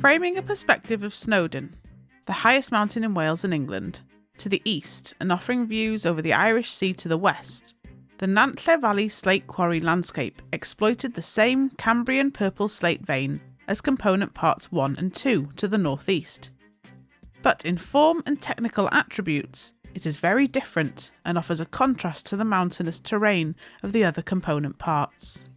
Framing a perspective of Snowdon, the highest mountain in Wales and England, to the east and offering views over the Irish Sea to the west, the Nantlle Valley Slate Quarry landscape exploited the same Cambrian purple slate vein as component parts 1 and 2 to the northeast. But in form and technical attributes, it is very different and offers a contrast to the mountainous terrain of the other component parts.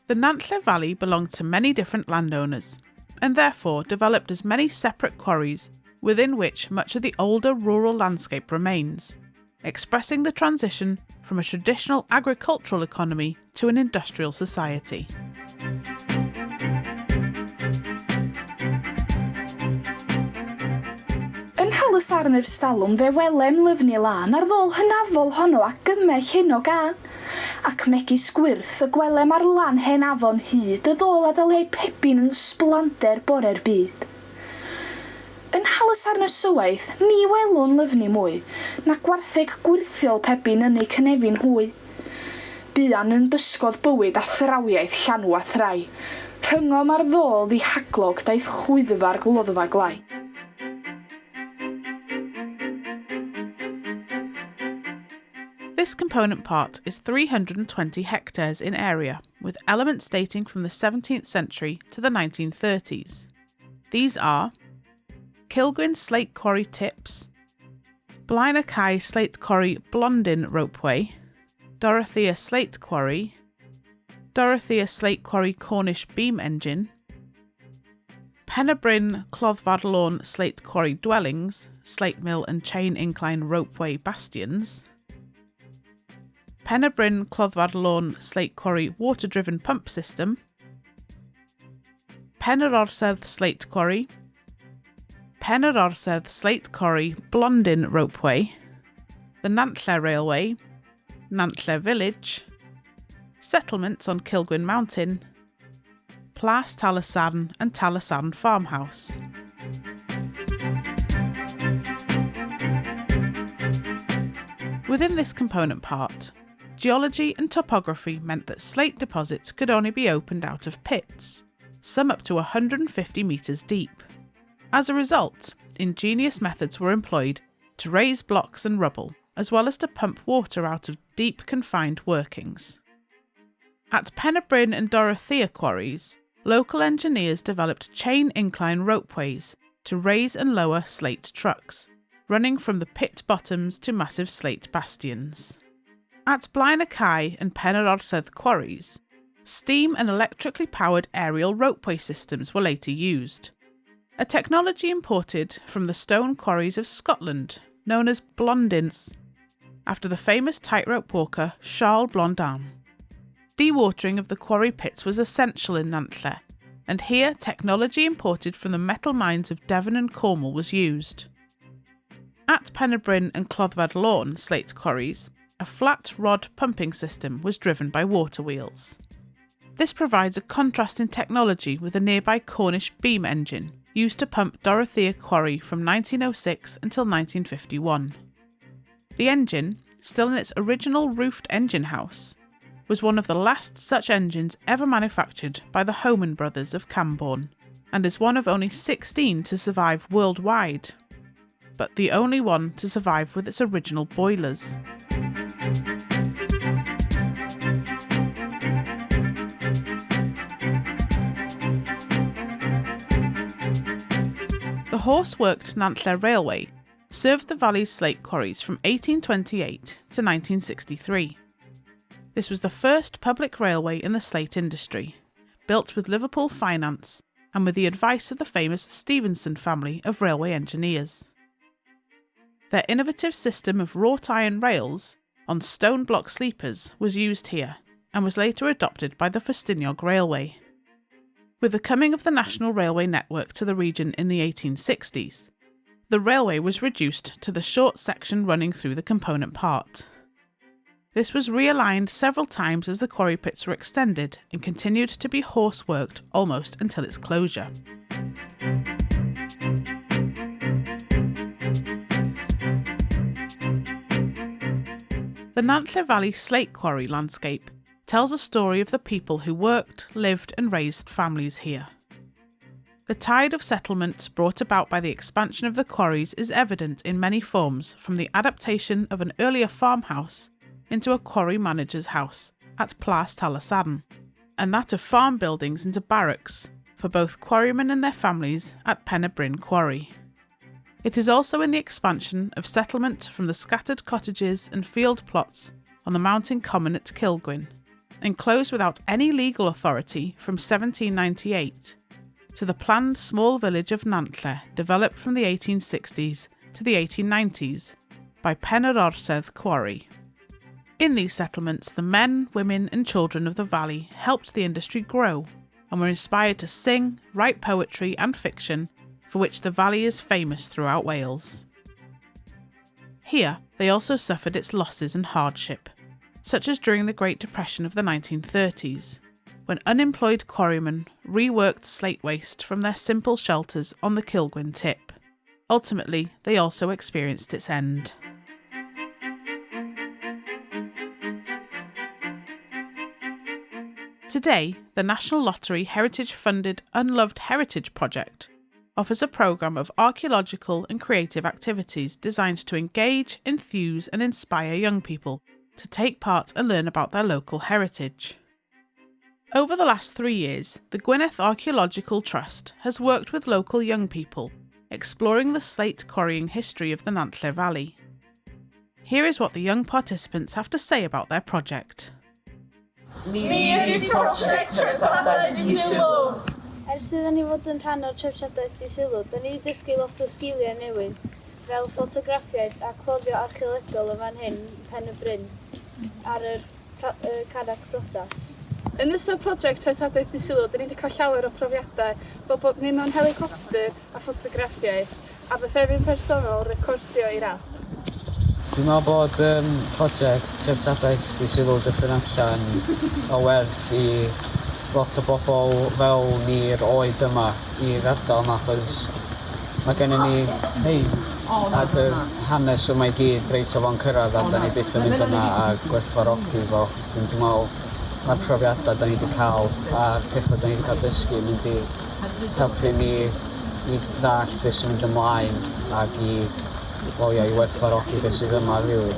The Nantlle Valley belonged to many different landowners, and therefore developed as many separate quarries within which much of the older rural landscape remains, expressing the transition from a traditional agricultural economy to an industrial society. Yn halws arn yr stalwm fe welem lyfni lan ar ddol hynafol honno ac gymell hyn o gan, ac megis gwyrth y gwelem ar lan hen afon hyd y ddol a ddylai pepin yn sblander bore'r byd. Yn halws arn y sywaith, ni welwn lyfni mwy, na gwartheg gwirthiol pepin yn ei cynefin hwy. Buan yn dysgodd bywyd a thrawiaeth llanw a thrai, rhyngom ar ddol ddi haglog daeth chwyddfa'r gloddfa glai. This component part is 320 hectares in area, with elements dating from the 17th century to the 1930s. These are Cilgwyn Slate Quarry Tips, Blaenau Slate Quarry Blondin Ropeway, Dorothea Slate Quarry, Dorothea Slate Quarry Cornish Beam Engine, Penna-Bryn Cloddfadlawn Slate Quarry Dwellings, Slate Mill and Chain Incline Ropeway Bastions, Penna-Bryn Cloddfadlawn Slate Quarry Water-Driven Pump System, Penna-Orsedd Slate Quarry, Penna-Orsedd Slate Quarry Blondin Ropeway, the Nantlle Railway, Nantlle Village, settlements on Cilgwyn Mountain, Plas Talasan and Talasan Farmhouse. Within this component part, geology and topography meant that slate deposits could only be opened out of pits, some up to 150 metres deep. As a result, ingenious methods were employed to raise blocks and rubble, as well as to pump water out of deep confined workings. At Penna-Bryn and Dorothea quarries, local engineers developed chain incline ropeways to raise and lower slate trucks, running from the pit bottoms to massive slate bastions. At Blaenau and Penna-Orsedd quarries, steam and electrically powered aerial ropeway systems were later used, a technology imported from the stone quarries of Scotland, known as blondins, after the famous tightrope walker Charles Blondin. Dewatering of the quarry pits was essential in Nantlle, and here technology imported from the metal mines of Devon and Cornwall was used. At Penna-Bryn and Cloddfadlawn slate quarries, a flat rod pumping system was driven by water wheels. This provides a contrast in technology with a nearby Cornish beam engine, used to pump Dorothea Quarry from 1906 until 1951. The engine, still in its original roofed engine house, was one of the last such engines ever manufactured by the Homan brothers of Camborne, and is one of only 16 to survive worldwide, but the only one to survive with its original boilers. The horse-worked Nantlle Railway served the valley's slate quarries from 1828 to 1963. This was the first public railway in the slate industry, built with Liverpool finance and with the advice of the famous Stephenson family of railway engineers. Their innovative system of wrought iron rails on stone block sleepers was used here and was later adopted by the Festiniog Railway. With the coming of the national railway network to the region in the 1860s, the railway was reduced to the short section running through the component part. This was realigned several times as the quarry pits were extended and continued to be horse-worked almost until its closure. The Nantlle Valley Slate Quarry landscape tells a story of the people who worked, lived and raised families here. The tide of settlement brought about by the expansion of the quarries is evident in many forms, from the adaptation of an earlier farmhouse into a quarry manager's house at Plas Talasadden, and that of farm buildings into barracks for both quarrymen and their families at Pen y Bryn Quarry. It is also in the expansion of settlement from the scattered cottages and field plots on the mountain common at Cilgwyn, enclosed without any legal authority from 1798, to the planned small village of Nantlle, developed from the 1860s to the 1890s by Pen yr Orsedd Quarry. In these settlements, the men, women and children of the valley helped the industry grow and were inspired to sing, write poetry and fiction, for which the valley is famous throughout Wales. Here, they also suffered its losses and hardship, such as during the Great Depression of the 1930s, when unemployed quarrymen reworked slate waste from their simple shelters on the Cilgwyn tip. Ultimately, they also experienced its end. Today, the National Lottery heritage-funded Unloved Heritage Project offers a programme of archaeological and creative activities designed to engage, enthuse and inspire young people to take part and learn about their local heritage. Over the last 3 years, the Gwynedd Archaeological Trust has worked with local young people, exploring the slate quarrying history of the Nantlle Valley. Here is what the young participants have to say about their project. Ni ydy'r prosiect treftadaeth di sylw. Ers iddyn ni fod yn rhan o'r treftadaeth di sylw, da ni wedi dysgu lot o sgiliau newydd, fel ffotograffiaid a cloddio archeolegol yn fan hyn, Pen y Bryn, ar y Carreg Briodas. Yn ystod prosiect treftadaeth di sylw, da ni wedi cael llawer o profiadau fel bod ni mewn helicopter a ffotograffiau a bythefyn personol recordio i'r app. Dwi'n meddwl bod prosiect treftadaeth di sylw Dyffryn allan o werth i lot o bobl fel ni'r oed yma i'r ardal yma, achos mae gennym ni ac y hanes yma i gyd reit o fo'n cyrraedd a da ni byth yn mynd yna a gwerthfawrogi fo. Dwi'n meddwl mae'r profiadau da ni wedi cael a'r pethau da ni wedi cael dysgu yn mynd i helpu ni i ddall beth sy'n mynd ymlaen ac i werthfawrogi beth sydd yma rili.